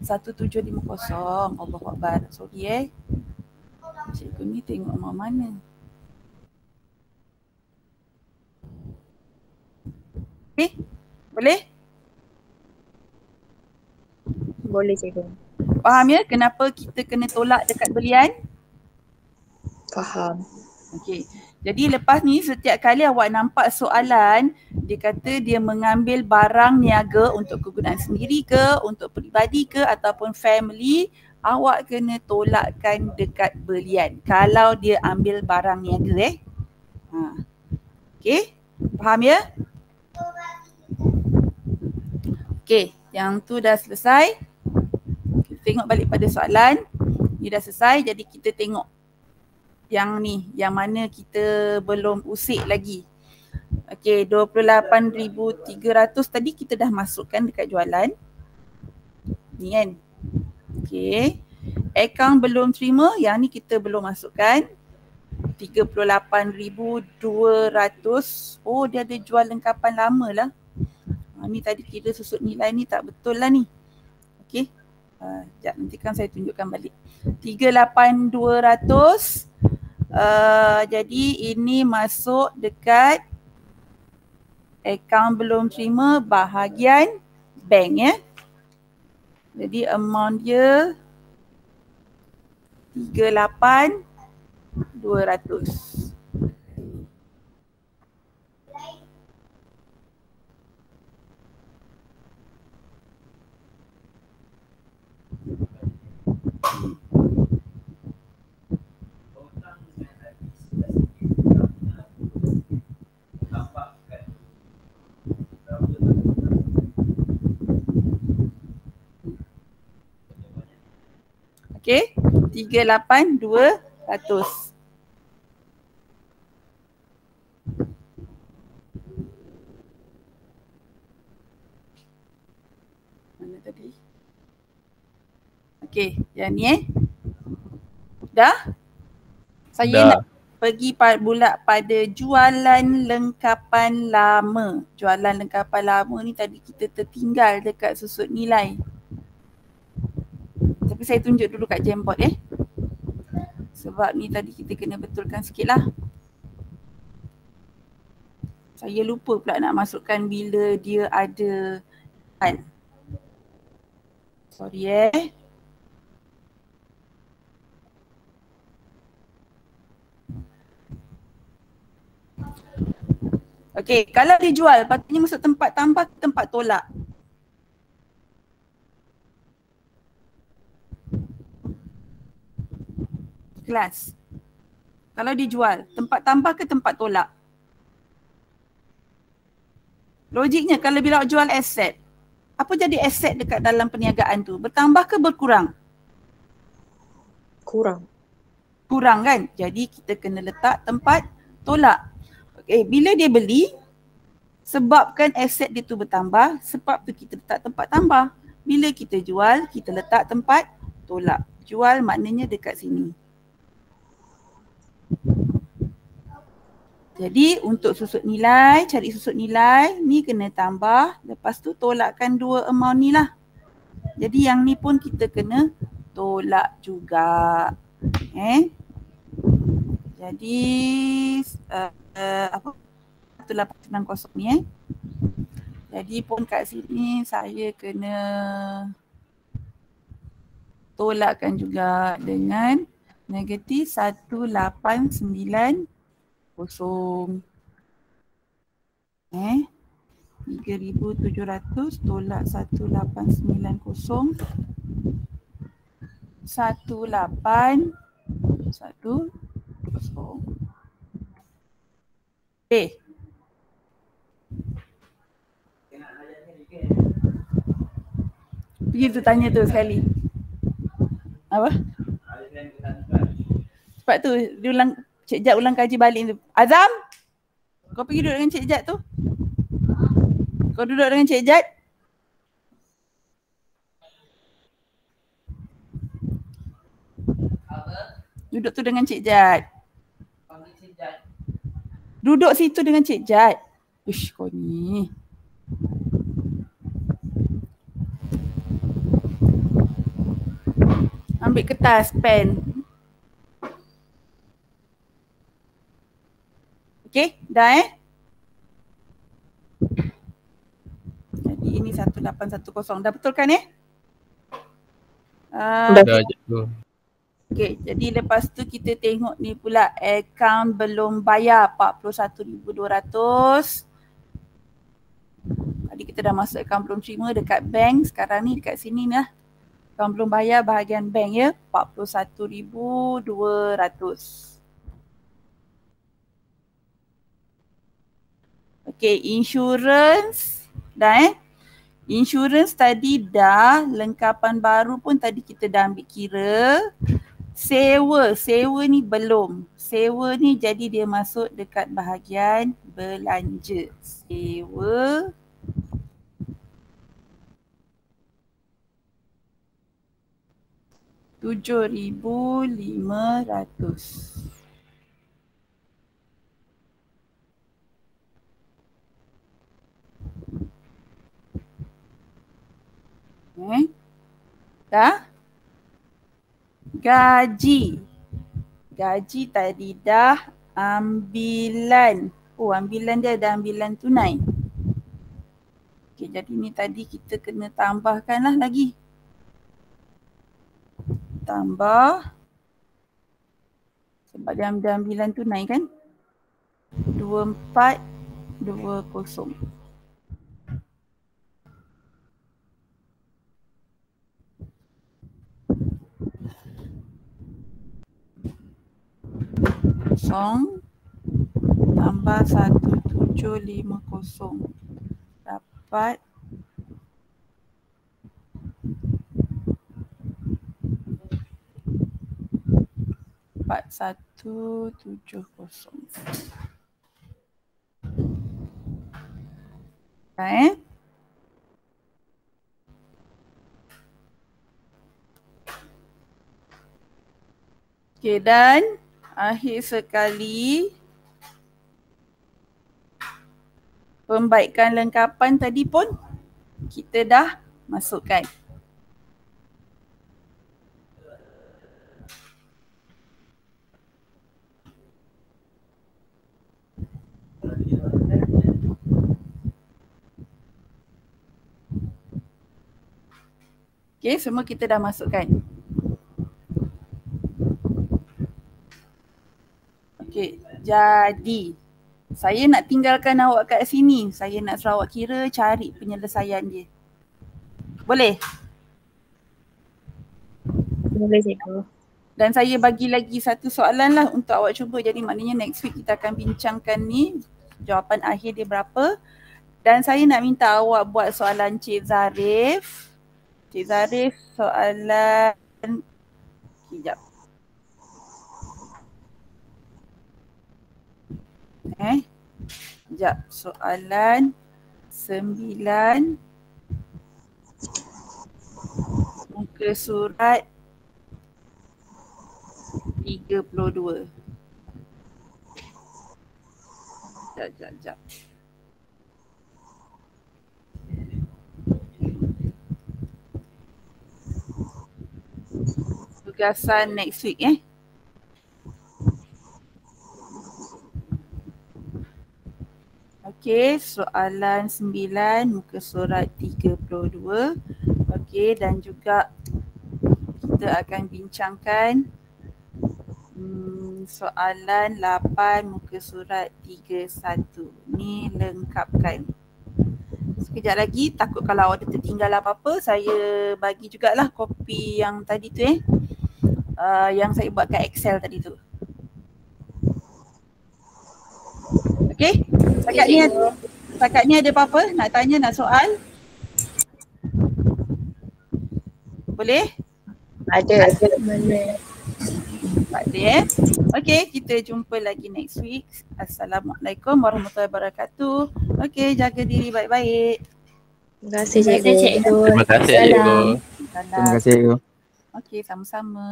1750. Allahuakbar. Sorry Cikgu ni tengok mana. Boleh? Boleh cikgu. Faham ya kenapa kita kena tolak dekat belian? Faham. Okey. Jadi lepas ni setiap kali awak nampak soalan, dia kata dia mengambil barang niaga untuk kegunaan sendiri ke, untuk peribadi ke ataupun family, awak kena tolakkan dekat belian kalau dia ambil barang niaga Okey. Faham ya? Okey, yang tu dah selesai. Kita tengok balik pada soalan. Ni dah selesai, jadi kita tengok yang ni, yang mana kita belum usik lagi. Okey, 28,300 tadi kita dah masukkan dekat jualan. Ni kan. Okey. Akaun belum terima, yang ni kita belum masukkan. 38,200. Oh, dia ada jual lengkapan lama lah. Ni tadi kira susut nilai ni tak betul lah ni. Okey. Sekejap, nanti kan saya tunjukkan balik. 38,200. Jadi ini masuk dekat akaun belum terima bahagian bank Jadi amount dia 38,200. Okey, 38,200. Mana tadi? Okey, yang ni Dah? Saya nak pergi pula pada jualan lengkapan lama. Jualan lengkapan lama ni tadi kita tertinggal dekat susut nilai. Tapi saya tunjuk dulu kat Jamboard sebab ni tadi kita kena betulkan sikit lah. Saya lupa pula nak masukkan bila dia ada hal. Sorry Okey, kalau dijual patutnya masuk tempat tambah, tempat tolak. Kelas. Kalau dijual, tempat tambah ke tempat tolak? Logiknya kalau bila awak jual aset, apa jadi aset dekat dalam perniagaan tu? Bertambah ke berkurang? Kurang. Kurang kan? Jadi kita kena letak tempat tolak. Okey, bila dia beli, sebabkan aset dia tu bertambah, sebab tu kita letak tempat tambah. Bila kita jual, kita letak tempat tolak. Jual maknanya dekat sini. Jadi untuk susut nilai, cari susut nilai, ni kena tambah. Lepas tu tolakkan dua amount ni lah. Jadi yang ni pun kita kena tolak juga. Jadi apa? 1890 ni Jadi pun kat sini saya kena tolakkan juga dengan negatif 1890. 3,700 tolak 1890. 1810. Pergi tu tanya tu sekali. Apa? Sebab tu dia ulang, Cik Jad ulang kaji balik tu. Azam, kau pergi duduk dengan Cik Jad tu. Kau duduk dengan Cik Jad. Duduk tu dengan Cik Jad. Duduk situ dengan Cik Jad. Uish, kau ni. Ambil kertas, pen. Okey, dah Jadi ini 1810. Dah betul kan Dah je tu. Okey, jadi lepas tu kita tengok ni pula akaun belum bayar 41,200. Tadi kita dah masuk akaun belum terima dekat bank. Sekarang ni dekat sini ni lah. Akaun belum bayar bahagian bank ya, 41,200. Okey, insurans dah Insurans tadi dah, lengkapan baru pun tadi kita dah ambil kira. Sewa ni belum. Sewa ni jadi dia masuk dekat bahagian belanja. Sewa. RM7,500. Dah? Gaji. Gaji tadi dah ambilan. Oh, ambilan dia ada ambilan tunai. Okey, jadi ni tadi kita kena tambahkanlah lagi. Tambah. Sebab dia ada ambilan tunai kan? 2420. Tambah 1750 dapat 4170. Dah Okey, dan akhir sekali pembaikan lengkapan tadi pun kita dah masukkan. Okey, semua kita dah masukkan. Okey, jadi saya nak tinggalkan awak kat sini. Saya nak suruh awak kira cari penyelesaian dia. Boleh? Boleh cikgu. Dan saya bagi lagi satu soalan lah untuk awak cuba. Jadi maknanya next week kita akan bincangkan ni jawapan akhir dia berapa. Dan saya nak minta awak buat soalan Cik Zarif. Cik Zarif soalan sekejap. Sekejap, soalan 9 muka surat 32. Sekejap. Tugasan next week Okey, soalan 9 muka surat 32. Okey, dan juga kita akan bincangkan soalan 8 muka surat 31. Ni lengkapkan. Sekejap lagi, takut kalau ada tertinggal apa-apa, saya bagi jugalah kopi yang tadi tu yang saya buat kat Excel tadi tu. Okey, setakat ni ada apa-apa nak tanya, nak soal? Boleh? Ada. Boleh. Tak ada Okey, kita jumpa lagi next week. Assalamualaikum warahmatullahi wabarakatuh. Okey, jaga diri baik-baik. Terima kasih Terima kasih, cikgu. cikgu. Terima kasih Salam. cikgu. Terima kasih cikgu. Okey, sama-sama.